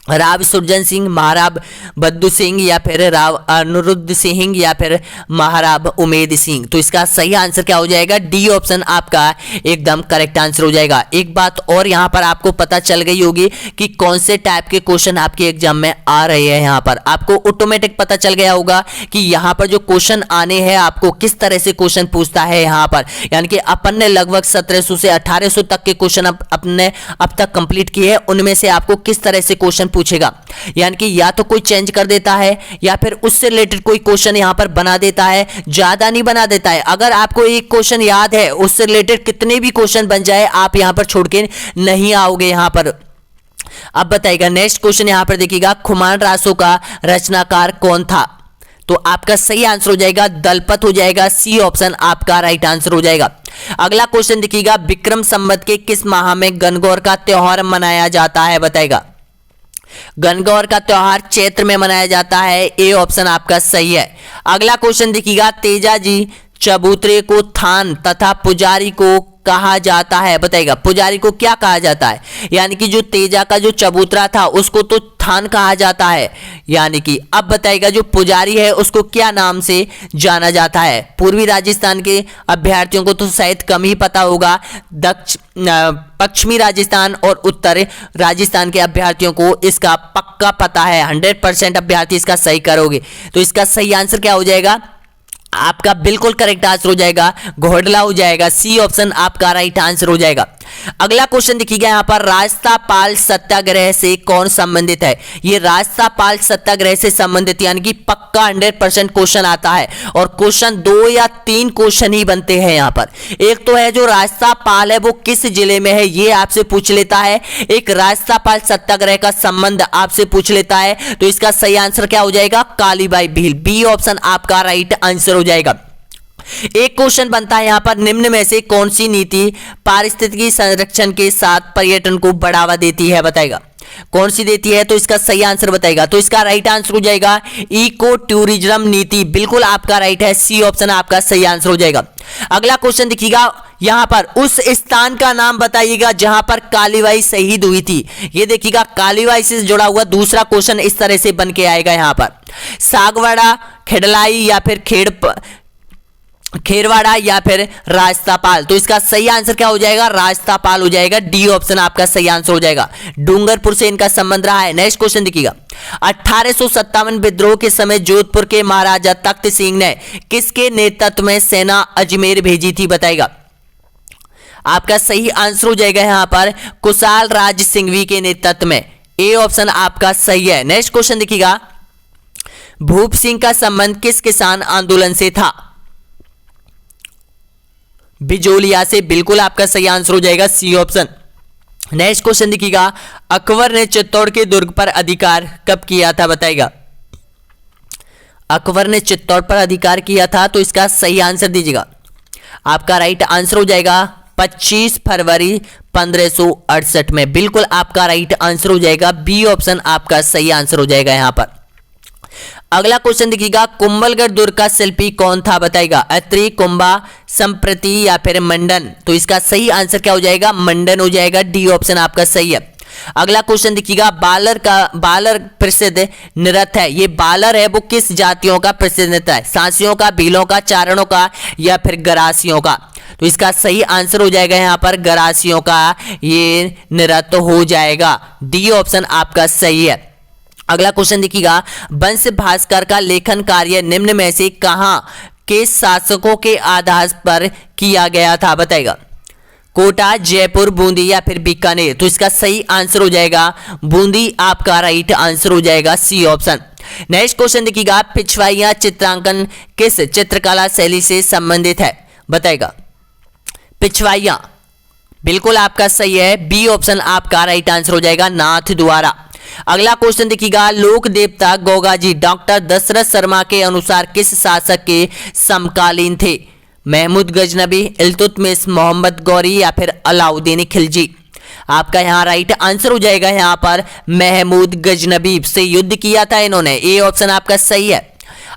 राव सुरजन सिंह, महाराव बद्दू सिंह या फिर राव अनिरुद्ध सिंह या फिर महाराव उमेद सिंह। तो इसका सही आंसर क्या हो जाएगा, डी ऑप्शन आपका एकदम करेक्ट आंसर हो जाएगा। एक बात और यहाँ पर आपको पता चल गई होगी कि कौन से टाइप के क्वेश्चन आपके एग्जाम में आ रहे हैं। यहाँ पर आपको ऑटोमेटिक पता चल गया होगा कि यहाँ पर जो क्वेश्चन आने हैं आपको किस तरह से क्वेश्चन पूछता है यहाँ पर। यानी कि अपन ने लगभग 1700 से 1800 तक के क्वेश्चन अपने अब तक कंप्लीट किए हैं, उनमें से आपको किस तरह से क्वेश्चन पूछेगा। यानी कि या तो कोई चेंज कर देता है या फिर उससे रिलेटेड कोई क्वेश्चन यहां पर बना देता है, ज्यादा नहीं बना देता है। अगर आपको एक क्वेश्चन याद है, उससे रिलेटेड कितने भी क्वेश्चन बन जाए आप यहां पर छोड़ के नहीं आओगे यहां पर। अब बताइएगा नेक्स्ट क्वेश्चन यहां पर देखिएगा, खुमान रासों का रचनाकार कौन था। तो आपका सही आंसर हो जाएगा दलपत हो जाएगा। सी ऑप्शन आपका राइट आंसर हो जाएगा। अगला क्वेश्चन देखिएगा, विक्रम संवत के किस माह में गणगौर का त्योहार मनाया जाता है बताएगा। गणगौर का त्योहार चैत्र में मनाया जाता है। ए ऑप्शन आपका सही है। अगला क्वेश्चन देखिएगा, तेजाजी चबूतरे को थान तथा पुजारी को कहा जाता है बताइएगा। पुजारी को क्या कहा जाता है, यानी कि जो तेजा का जो चबूतरा था उसको तो थान कहा जाता है, यानी कि अब बताइएगा जो पुजारी है उसको क्या नाम से जाना जाता है। पूर्वी राजस्थान के अभ्यर्थियों को तो शायद कम ही पता होगा, पश्चिमी राजस्थान और उत्तर राजस्थान के अभ्यर्थियों को इसका पक्का पता है। 100% अभ्यर्थी इसका सही करोगे। तो इसका सही आंसर क्या हो जाएगा, आपका बिल्कुल करेक्ट आंसर हो जाएगा घोड़ला हो जाएगा। सी ऑप्शन आपका राइट आंसर हो जाएगा। अगला क्वेश्चन देखिएगा यहाँ पर, रास्तापाल सत्याग्रह से कौन संबंधित है। ये रास्तापाल सत्याग्रह से संबंधित यानी कि पक्का 100% क्वेश्चन आता है और क्वेश्चन 2 या 3 क्वेश्चन ही बनते हैं यहाँ पर। एक तो है जो रास्तापाल है वो किस जिले में है ये आपसे पूछ लेता है, एक रास्तापाल सत्याग्रह का संबंध आपसे पूछ लेता है। तो इसका सही आंसर क्या हो जाएगा, कालीबाई भील। बी ऑप्शन आपका राइट आंसर हो जाएगा। एक क्वेश्चन बनता है यहां पर, निम्न में से कौन सी नीति पारिस्थितिकी संरक्षण के साथ पर्यटन को बढ़ावा देती है बताएगा। कौन सी देती है, तो इसका सही आंसर बताएगा। तो इसका राइट आंसर हो जाएगा इको टूरिज्म नीति। बिल्कुल आपका राइट है। सी ऑप्शन आपका सही आंसर हो जाएगा। अगला क्वेश्चन देखिएगा यहां पर, उस स्थान का नाम बताइएगा जहां पर कालीबाई शहीद हुई थी। ये देखिएगा कालीबाई से जुड़ा हुआ दूसरा क्वेश्चन इस तरह से बन के आएगा यहां पर, सागवाड़ा, खेड़लाई या फिर खेरवाड़ा या फिर रास्तापाल। तो इसका सही आंसर क्या हो जाएगा, रास्तापाल हो जाएगा। डी ऑप्शन आपका सही आंसर हो जाएगा। डूंगरपुर से इनका संबंध रहा है। नेक्स्ट क्वेश्चन देखिएगा, 1857 विद्रोह के समय जोधपुर के महाराजा तख्त सिंह ने किसके नेतृत्व में सेना अजमेर भेजी थी बताएगा। आपका सही आंसर हो जाएगा यहां पर कुशाल राज सिंघवी के नेतृत्व में। ए ऑप्शन आपका सही है। नेक्स्ट क्वेश्चन देखिएगा, भूप सिंह का संबंध किस किसान आंदोलन से था। बिजोलिया से। बिल्कुल आपका सही आंसर हो जाएगा। C option. नेक्स्ट क्वेश्चन देखिएगा, अकबर ने चित्तौड़ के दुर्ग पर अधिकार कब किया था बताएगा। अकबर ने चित्तौड़ पर अधिकार किया था, तो इसका सही आंसर दीजिएगा। आपका राइट आंसर हो जाएगा 25 फरवरी 1568 में। बिल्कुल आपका राइट आंसर हो जाएगा। बी ऑप्शन आपका सही आंसर हो जाएगा यहां पर। अगला क्वेश्चन देखिएगा, कुंभलगढ़ दुर्ग का शिल्पी कौन था बताएगा। अत्रि, कुंभा, संप्रति या फिर मंडन। तो इसका सही आंसर क्या हो जाएगा, मंडन हो जाएगा। डी ऑप्शन आपका सही है। अगला क्वेश्चन देखिएगा, बालर प्रसिद्ध नृत्य है, ये बालर है वो किस जातियों का प्रसिद्ध नृत्य है? सांसियों का, भीलों का, चारणों का या फिर गरासियों का? तो इसका सही आंसर हो जाएगा यहाँ पर गरासियों का ये नृत्य हो जाएगा। डी ऑप्शन आपका सही है। अगला क्वेश्चन देखिएगा, वंश भास्कर का लेखन कार्य निम्न में से कहां के शासकों के आधार पर किया गया था? बताएगा कोटा, जयपुर, बूंदी या फिर बीकानेर? तो इसका सही आंसर हो जाएगा बूंदी आपका राइट आंसर हो जाएगा, सी ऑप्शन। नेक्स्ट क्वेश्चन देखिएगा, पिछवाइयां चित्रांकन किस चित्रकला शैली से संबंधित है? बताएगा पिछवाइयां बिल्कुल आपका सही है, बी ऑप्शन आपका राइट आंसर हो जाएगा, नाथ द्वारा। अगला क्वेश्चन देखिएगा, लोक देवता गोगाजी डॉक्टर दशरथ शर्मा के अनुसार किस शासक के समकालीन थे? महमूद गजनबी, इल्तुतमिश, मोहम्मद गौरी या फिर अलाउद्दीन खिलजी? आपका यहाँ राइट आंसर हो जाएगा यहाँ पर महमूद गजनबी से युद्ध किया था इन्होंने, ए ऑप्शन आपका सही है।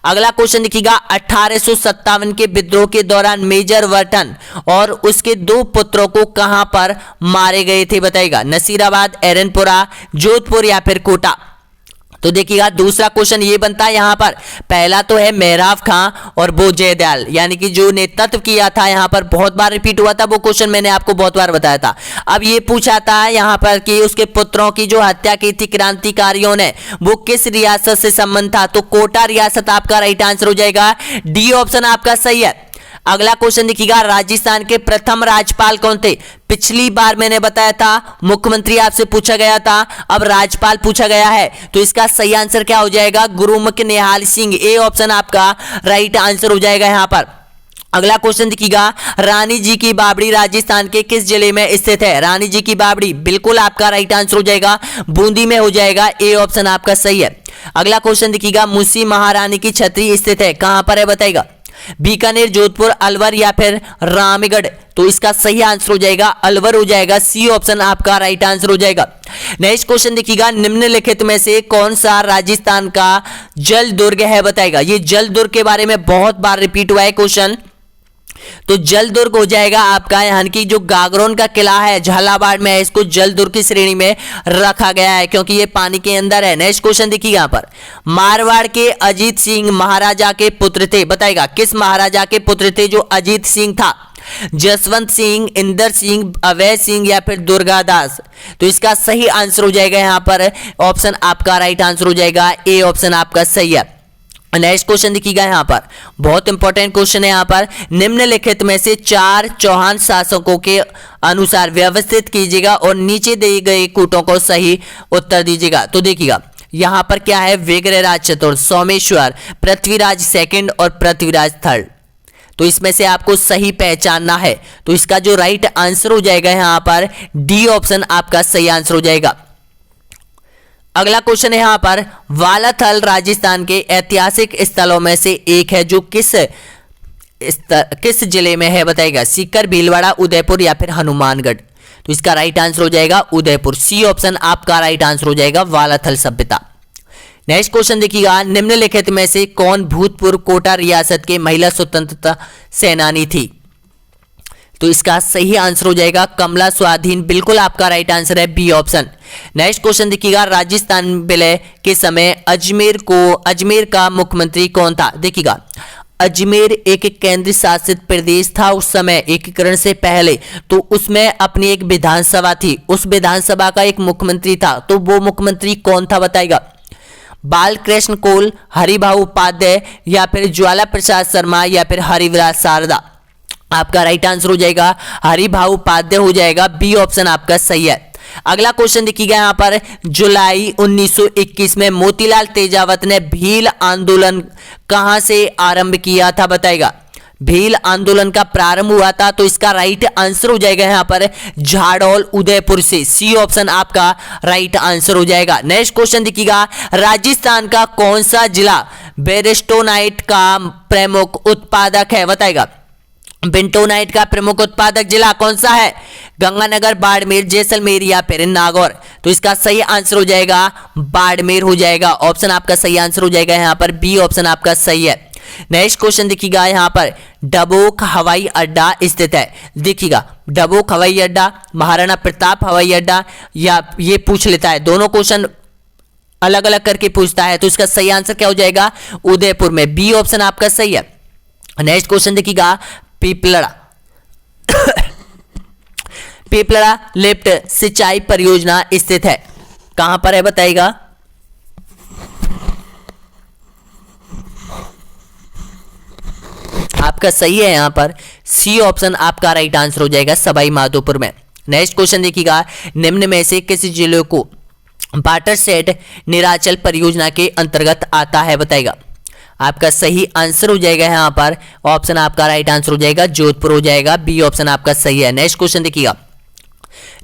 अगला क्वेश्चन देखिएगा, 1857 के विद्रोह के दौरान मेजर वर्टन और उसके 2 पुत्रों को कहां पर मारे गए थे? बताइएगा नसीराबाद, एरनपुरा, जोधपुर या फिर कोटा? तो देखिएगा दूसरा क्वेश्चन ये बनता है यहाँ पर, पहला तो है मेहराब खां और वो जयदयाल, यानी कि जो नेतृत्व किया था यहाँ पर बहुत बार रिपीट हुआ था वो क्वेश्चन, मैंने आपको बहुत बार बताया था। अब ये पूछा था यहाँ पर कि उसके पुत्रों की जो हत्या की थी क्रांतिकारियों ने वो किस रियासत से संबंध था? तो कोटा रियासत आपका राइट आंसर हो जाएगा, डी ऑप्शन आपका सही है। अगला क्वेश्चन देखिएगा, राजस्थान के प्रथम राज्यपाल कौन थे? पिछली बार मैंने बताया था मुख्यमंत्री आपसे पूछा गया था, अब राज्यपाल पूछा गया है, तो इसका सही आंसर क्या हो जाएगा? गुरुमुख निहाल सिंह, ए ऑप्शन आपका राइट आंसर हो जाएगा यहाँ पर। अगला क्वेश्चन देखिएगा, रानी जी की बावड़ी राजस्थान के किस जिले में स्थित है? रानी जी की बावड़ी बिल्कुल आपका राइट आंसर हो जाएगा, बूंदी में हो जाएगा, ए ऑप्शन आपका सही है। अगला क्वेश्चन देखिएगा, मुंशी महारानी की छतरी स्थित है कहां पर है? बताइएगा बीकानेर, जोधपुर, अलवर या फिर रामगढ़? तो इसका सही आंसर हो जाएगा अलवर हो जाएगा, सी ऑप्शन आपका राइट आंसर हो जाएगा। नेक्स्ट क्वेश्चन देखिएगा, निम्नलिखित में से कौन सा राजस्थान का जल दुर्ग है? बताएगा ये जल दुर्ग के बारे में बहुत बार रिपीट हुआ है क्वेश्चन, तो जल दुर्ग हो जाएगा आपका, यानी कि जो गागरोन का किला है झालावाड़ में है, इसको जल दुर्ग की श्रेणी में रखा गया है क्योंकि ये पानी के अंदर है। नेक्स्ट क्वेश्चन देखिए यहाँ पर, मारवाड़ के अजीत सिंह महाराजा के पुत्र थे? बताएगा किस महाराजा के पुत्र थे जो अजीत सिंह था? जसवंत सिंह, इंदर सिंह, अवय सिंह या फिर दुर्गादास? तो इसका सही आंसर हो जाएगा यहाँ पर ऑप्शन आपका राइट आंसर हो जाएगा, ए ऑप्शन आपका सही है। नेक्स्ट क्वेश्चन देखिएगा यहाँ पर, बहुत इंपॉर्टेंट क्वेश्चन है यहाँ पर, निम्नलिखित में से 4 चौहान शासकों के अनुसार व्यवस्थित कीजिएगा और नीचे दिए गए कूटों को सही उत्तर दीजिएगा। तो देखिएगा यहाँ पर क्या है, विग्रहराज चतुर्थ, सोमेश्वर, पृथ्वीराज सेकंड और पृथ्वीराज थर्ड। तो इसमें से आपको सही पहचानना है, तो इसका जो राइट आंसर हो जाएगा यहाँ पर डी ऑप्शन आपका सही आंसर हो जाएगा। अगला क्वेश्चन है यहाँ पर, वालाथल राजस्थान के ऐतिहासिक स्थलों में से एक है जो किस जिले में है? बताएगा सीकर, भीलवाड़ा, उदयपुर या फिर हनुमानगढ़? तो इसका राइट आंसर हो जाएगा उदयपुर, सी ऑप्शन आपका राइट आंसर हो जाएगा, वालाथल सभ्यता। नेक्स्ट क्वेश्चन देखिएगा, निम्नलिखित में से कौन भूतपूर्व कोटा रियासत के महिला स्वतंत्रता सेनानी थी? तो इसका सही आंसर हो जाएगा कमला स्वाधीन, बिल्कुल आपका राइट आंसर है, बी ऑप्शन। नेक्स्ट क्वेश्चन देखिएगा, राजस्थान विलय के समय अजमेर का मुख्यमंत्री कौन था? देखिएगा अजमेर एक केंद्र शासित प्रदेश था उस समय, एकीकरण से पहले, तो उसमें अपनी एक विधानसभा थी, उस विधानसभा का एक मुख्यमंत्री था, तो वो मुख्यमंत्री कौन था? बताएगा बालकृष्ण कोल, हरिभाऊ उपाध्याय या फिर ज्वाला प्रसाद शर्मा या फिर हरिविलास शारदा? आपका राइट आंसर हो जाएगा हरिभाऊ उपाध्याय हो जाएगा, बी ऑप्शन आपका सही है। अगला क्वेश्चन देखिएगा यहाँ पर, जुलाई 1921 में मोतीलाल तेजावत ने भील आंदोलन कहां से आरंभ किया था? बताएगा भील आंदोलन का प्रारंभ हुआ था, तो इसका राइट आंसर हो जाएगा यहाँ पर झाड़ोल उदयपुर से, सी ऑप्शन आपका राइट आंसर हो जाएगा। नेक्स्ट क्वेश्चन देखिएगा, राजस्थान का कौन सा जिला बेरिस्टोनाइट का प्रमुख उत्पादक है? बताएगा बेंटोनाइट का प्रमुख उत्पादक जिला कौन सा है? गंगानगर, बाड़मेर, जैसलमेर या फिर नागौर? तो इसका सही आंसर हो जाएगा बाड़मेर हो जाएगा, ऑप्शन आपका सही आंसर हो जाएगा यहाँ पर, बी ऑप्शन आपका सही है। नेक्स्ट क्वेश्चन देखिएगा यहाँ पर डबोक हवाई अड्डा स्थित है। देखिएगा डबोक हवाई अड्डा, महाराणा प्रताप हवाई अड्डा, या ये पूछ लेता है, दोनों क्वेश्चन अलग अलग करके पूछता है। तो इसका सही आंसर क्या हो जाएगा? उदयपुर में। बी ऑप्शन आपका सही है। नेक्स्ट क्वेश्चन देखिएगा पीपलड़ा पीपलड़ा लिफ्ट सिंचाई परियोजना स्थित है, कहां पर है बताइएगा? आपका सही है यहां पर सी ऑप्शन आपका राइट आंसर हो जाएगा, सवाई माधोपुर में। नेक्स्ट क्वेश्चन देखिएगा निम्न में से किस जिले को वाटरशेड निराचल परियोजना के अंतर्गत आता है बताइएगा? आपका सही आंसर हो जाएगा यहां पर ऑप्शन आपका राइट आंसर हो जाएगा जोधपुर हो जाएगा। बी ऑप्शन आपका सही है। नेक्स्ट क्वेश्चन देखिएगा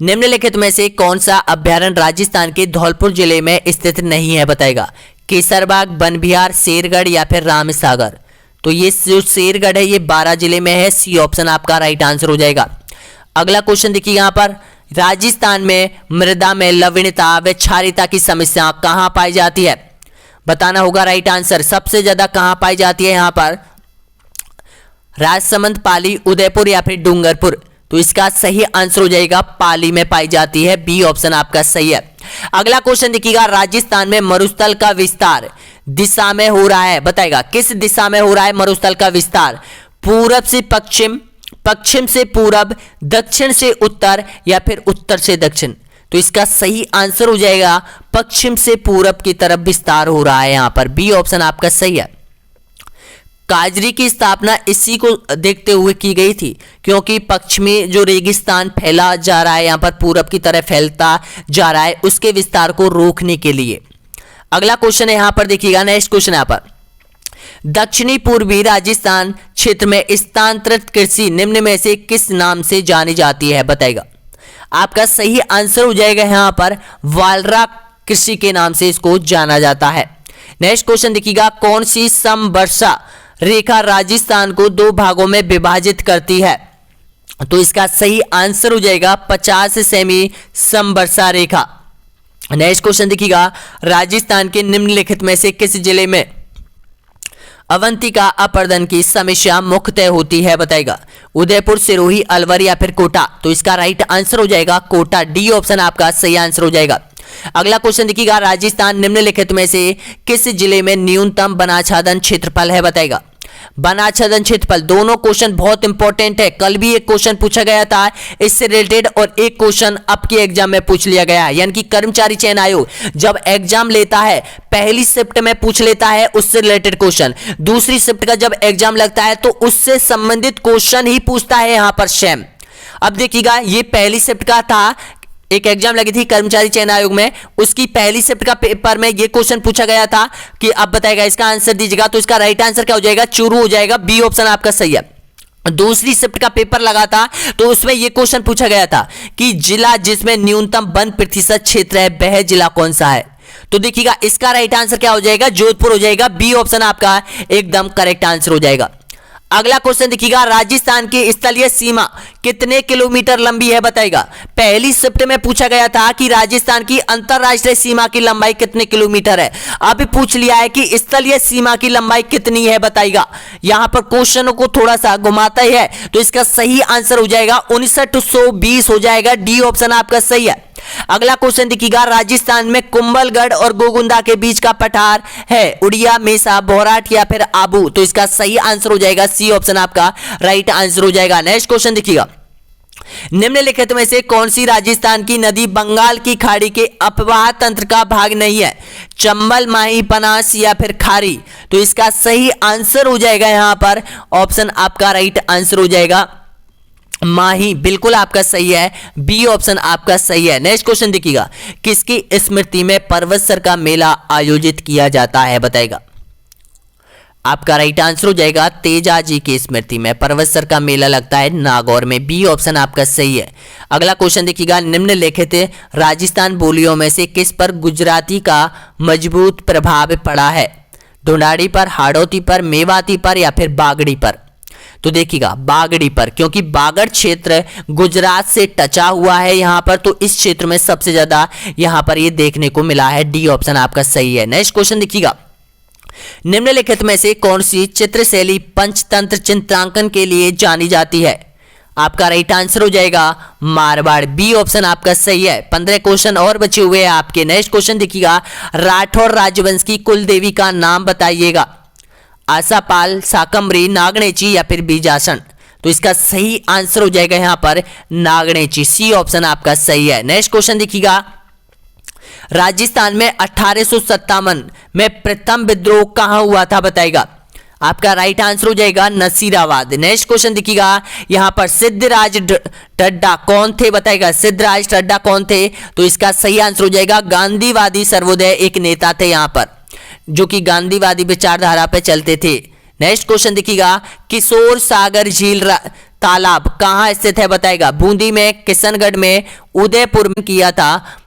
निम्नलिखित में से कौन सा अभ्यारण्य राजस्थान के धौलपुर जिले में स्थित नहीं है बताएगा? केसरबाग, वन विहार, शेरगढ़ या फिर रामसागर? तो ये जो शेरगढ़ है ये 12 जिले में है। सी ऑप्शन आपका राइट आंसर हो जाएगा। अगला क्वेश्चन देखिए यहां पर राजस्थान में मृदा में लवणता व क्षारीयता की समस्या कहां पाई जाती है? बताना होगा राइट आंसर। सबसे ज्यादा कहां पाई जाती है यहां पर? राजसमंद, पाली, उदयपुर या फिर डूंगरपुर? तो इसका सही आंसर हो जाएगा पाली में पाई जाती है। बी ऑप्शन आपका सही है। अगला क्वेश्चन देखिएगा राजस्थान में मरुस्थल का विस्तार दिशा में हो रहा है बताएगा? किस दिशा में हो रहा है मरुस्थल का विस्तार? पूरब से पश्चिम, पश्चिम से पूरब, दक्षिण से उत्तर या फिर उत्तर से दक्षिण? तो इसका सही आंसर हो जाएगा पश्चिम से पूरब की तरफ विस्तार हो रहा है यहां पर। बी ऑप्शन आपका सही है। काजरी की स्थापना इसी को देखते हुए की गई थी क्योंकि पश्चिमी जो रेगिस्तान फैला जा रहा है यहां पर पूरब की तरफ फैलता जा रहा है, उसके विस्तार को रोकने के लिए। अगला क्वेश्चन है यहां पर देखिएगा। नेक्स्ट क्वेश्चन यहां पर दक्षिणी पूर्वी राजस्थान क्षेत्र में स्थानांतरित कृषि निम्न में से किस नाम से जानी जाती है बताएगा? आपका सही आंसर हो जाएगा यहां पर वालरा कृषि के नाम से इसको जाना जाता है। नेक्स्ट क्वेश्चन देखिएगा कौन सी समवर्षा रेखा राजस्थान को 2 भागों में विभाजित करती है? तो इसका सही आंसर हो जाएगा 50 सेमी समवर्षा रेखा। नेक्स्ट क्वेश्चन देखिएगा राजस्थान के निम्नलिखित में से किस जिले में अवंतिका अपर्दन की समस्या मुख्यतः होती है बताएगा? उदयपुर, सिरोही, अलवर या फिर कोटा? तो इसका राइट आंसर हो जाएगा कोटा। डी ऑप्शन आपका सही आंसर हो जाएगा। अगला क्वेश्चन देखिएगा राजस्थान निम्नलिखित में से किस जिले में न्यूनतम वनाच्छादन क्षेत्रफल है बताएगा? वनाच्छादन क्षेत्रफल, दोनों क्वेश्चन बहुत इंपॉर्टेंट है। कल भी एक क्वेश्चन पूछा गया था इससे रिलेटेड और एक क्वेश्चन अब के एग्जाम में पूछ लिया गया है। यानी कि कर्मचारी चयन आयोग जब एग्जाम लेता है पहली शिफ्ट में पूछ लेता है उससे रिलेटेड क्वेश्चन, दूसरी शिफ्ट का जब एग्जाम लगता है तो उससे संबंधित क्वेश्चन ही पूछता है यहां पर सेम। अब देखिएगा ये पहली शिफ्ट का था, एक एग्जाम लगी थी कर्मचारी चयन आयोग में, उसकी पहली शिफ्ट का पेपर में ये क्वेश्चन पूछा गया था कि अब बताएगा इसका आंसर दीजिएगा। तो इसका राइट आंसर क्या हो जाएगा? चूरू हो जाएगा। बी ऑप्शन आपका सही है। दूसरी शिफ्ट का पेपर लगा था तो उसमें यह क्वेश्चन पूछा गया था कि जिला जिसमें न्यूनतम वन प्रतिशत क्षेत्र है वह जिला कौन सा है? तो देखिएगा इसका राइट आंसर क्या हो जाएगा? जोधपुर हो जाएगा। बी ऑप्शन आपका एकदम करेक्ट आंसर हो जाएगा। अगला क्वेश्चन देखिएगा राजस्थान की स्थलीय सीमा कितने किलोमीटर लंबी है बताएगा? पहली शिफ्ट में पूछा गया था कि राजस्थान की अंतरराष्ट्रीय सीमा की लंबाई कितने किलोमीटर है। अब पूछ लिया है कि स्थलीय सीमा की लंबाई कितनी है बताएगा? यहां पर क्वेश्चन को थोड़ा सा घुमाता ही है तो इसका सही आंसर हो जाएगा 5920 हो जाएगा। डी ऑप्शन आपका सही है। अगला क्वेश्चन देखिएगा राजस्थान में कुंभलगढ़ और गोगुंदा के बीच का पठार है उड़िया, मेसा, बोराट या फिर आबू? तो इसका सही आंसर हो जाएगा सी ऑप्शन आपका राइट आंसर हो जाएगा। नेक्स्ट क्वेश्चन देखिएगा निम्नलिखित में से कौन सी राजस्थान की नदी बंगाल की खाड़ी के अपवाह तंत्र का भाग नहीं है? चंबल, माही, बनास या फिर खारी? तो इसका सही आंसर हो जाएगा यहां पर ऑप्शन आपका राइट आंसर हो जाएगा माही। बिल्कुल आपका सही है। बी ऑप्शन आपका सही है। नेक्स्ट क्वेश्चन देखिएगा किसकी स्मृति में परवत्सर का मेला आयोजित किया जाता है बताएगा? आपका राइट आंसर हो जाएगा तेजा जी की स्मृति में परवत्सर का मेला लगता है नागौर में। बी ऑप्शन आपका सही है। अगला क्वेश्चन देखिएगा निम्नलिखित राजस्थान बोलियों में से किस पर गुजराती का मजबूत प्रभाव पड़ा है? ढूंढाड़ी पर, हाड़ौती पर, मेवाती पर या फिर बागड़ी पर? तो देखिएगा बागड़ी पर, क्योंकि बागड़ क्षेत्र गुजरात से टचा हुआ है यहां पर, तो इस क्षेत्र में सबसे ज्यादा यहां पर ये देखने को मिला है। डी ऑप्शन आपका सही है। नेक्स्ट क्वेश्चन देखिएगा निम्नलिखित में से कौन सी चित्र शैली पंचतंत्र चित्रांकन के लिए जानी जाती है? आपका राइट आंसर हो जाएगा मारवाड़, बी ऑप्शन आपका सही है। 15 क्वेश्चन और बचे हुए हैं आपके। नेक्स्ट क्वेश्चन देखिएगा, राठौर राजवंश की कुल देवी का नाम बताइएगा। आशापाल, शाकंभरी, नागणेची या फिर बीजासन? तो इसका सही आंसर हो जाएगा यहां पर नागणेची, सी ऑप्शन आपका सही है। नेक्स्ट क्वेश्चन देखिएगा, राजस्थान में 1857 में प्रथम विद्रोह कहां हुआ था बताएगा। आपका राइट आंसर हो जाएगा नसीराबाद। नेक्स्ट क्वेश्चन देखिएगा, यहां पर सिद्धराज टड्डा कौन थे बताएगा। सिद्धराज टड्डा कौन थे? तो इसका सही आंसर हो जाएगा गांधीवादी सर्वोदय एक नेता थे यहां पर, जो कि गांधीवादी विचारधारा पे चलते थे। नेक्स्ट क्वेश्चन देखिएगा, किशोर सागर झील तालाब कहां स्थित है बताएगा। बूंदी में, किशनगढ़ में, उदयपुर में किया था।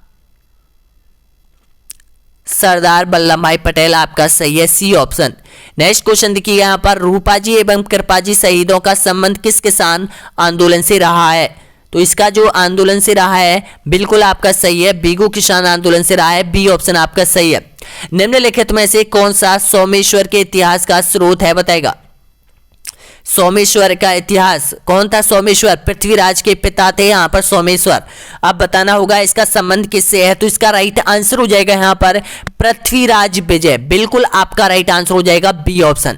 सरदार वल्लभ भाई पटेल आपका सही है, सी ऑप्शन। नेक्स्ट क्वेश्चन देखिए, यहां पर रूपाजी एवं कृपाजी शहीदों का संबंध किस किसान आंदोलन से रहा है? तो इसका जो आंदोलन से रहा है बिल्कुल आपका सही है, बीगू किसान आंदोलन से रहा है, बी ऑप्शन आपका सही है। निम्नलिखित में से कौन सा सोमेश्वर के इतिहास का स्रोत है बताएगा। सोमेश्वर का इतिहास कौन था? सोमेश्वर पृथ्वीराज के पिता थे यहां पर सोमेश्वर। अब बताना होगा इसका संबंध किससे है, तो इसका राइट आंसर हो जाएगा यहां पर पृथ्वीराज विजय, बिल्कुल आपका राइट आंसर हो जाएगा बी ऑप्शन।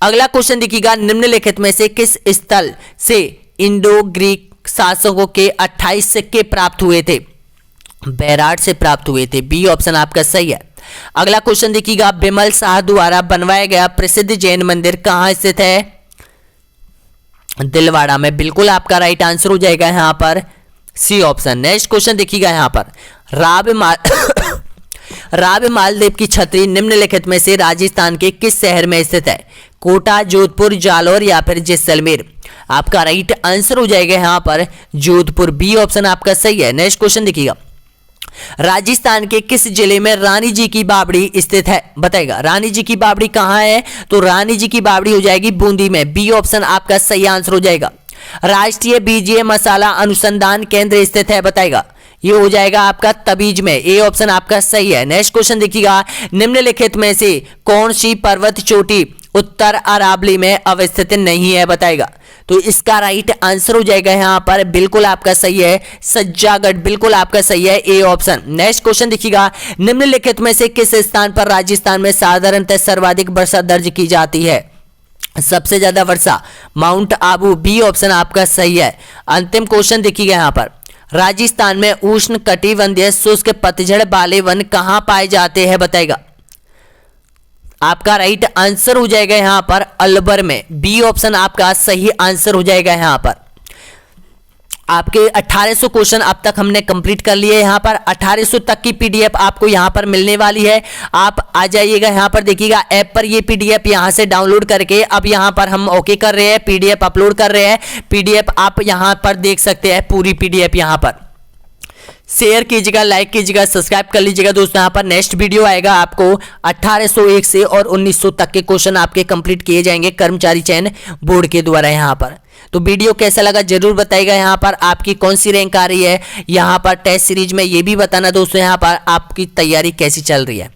अगला क्वेश्चन देखिएगा, निम्नलिखित में से किस स्थल से इंडो ग्रीक शासकों के 28 सिक्के प्राप्त हुए थे? बैराट से प्राप्त हुए थे, बी ऑप्शन आपका सही है। अगला क्वेश्चन देखिएगा, बिमल शाह द्वारा बनवाया गया प्रसिद्ध जैन मंदिर कहां स्थित है? दिलवाड़ा में, बिल्कुल आपका राइट आंसर हो जाएगा यहां पर सी ऑप्शन। नेक्स्ट क्वेश्चन देखिएगा, यहां पर राब मालदेव की छतरी निम्नलिखित में से राजस्थान के किस शहर में स्थित है? कोटा, जोधपुर, जालौर या फिर जैसलमेर? आपका राइट आंसर हो जाएगा यहां पर जोधपुर, बी ऑप्शन आपका सही है। नेक्स्ट क्वेश्चन देखिएगा, राजस्थान के किस जिले में रानी जी की बावड़ी स्थित है बताएगा। रानी जी की बावड़ी कहां है? तो रानी जी की बावड़ी हो जाएगी बूंदी में, बी ऑप्शन आपका सही आंसर हो जाएगा। राष्ट्रीय बीजीय मसाला अनुसंधान केंद्र स्थित है बताएगा। ये हो जाएगा आपका तबीज में, ए ऑप्शन आपका सही है। नेक्स्ट क्वेश्चन देखिएगा, निम्नलिखित में से कौन सी पर्वत चोटी उत्तर अरावली में अवस्थित नहीं है बताएगा। तो इसका राइट आंसर हो जाएगा यहां पर बिल्कुल आपका सही है सज्जागढ़, बिल्कुल आपका सही है, ए ऑप्शन। नेक्स्ट क्वेश्चन देखिएगा, निम्नलिखित में से किस स्थान पर राजस्थान में साधारणतः सर्वाधिक वर्षा दर्ज की जाती है? सबसे ज्यादा वर्षा माउंट आबू, बी ऑप्शन आपका सही है। अंतिम क्वेश्चन देखिएगा, यहां पर राजस्थान में उष्ण कटिबंधीय शुष्क पतझड़ वाले वन कहां पाए जाते हैं बताएगा। आपका राइट आंसर हो जाएगा यहां पर अलवर में, बी ऑप्शन आपका सही आंसर हो जाएगा। यहां पर आपके 1800 क्वेश्चन अब तक हमने कंप्लीट कर लिए। यहां पर 1800 तक की पीडीएफ आपको यहां पर मिलने वाली है। आप आ जाइएगा, यहां पर देखिएगा ऐप पर ये पीडीएफ यहां से डाउनलोड करके अब यहां पर हम ओके कर रहे हैं, पीडीएफ अपलोड कर रहे हैं। पीडीएफ आप यहां पर देख सकते हैं, पूरी पीडीएफ यहां पर शेयर कीजिएगा, लाइक कीजिएगा, सब्सक्राइब कर लीजिएगा दोस्तों। यहाँ पर नेक्स्ट वीडियो आएगा, आपको 1801 से और 1900 तक के क्वेश्चन आपके कंप्लीट किए जाएंगे कर्मचारी चयन बोर्ड के द्वारा। यहाँ पर तो वीडियो कैसा लगा जरूर बताइएगा। यहाँ पर आपकी कौन सी रैंक आ रही है, यहाँ पर टेस्ट सीरीज में ये भी बताना दोस्तों, यहाँ पर आपकी तैयारी कैसी चल रही है।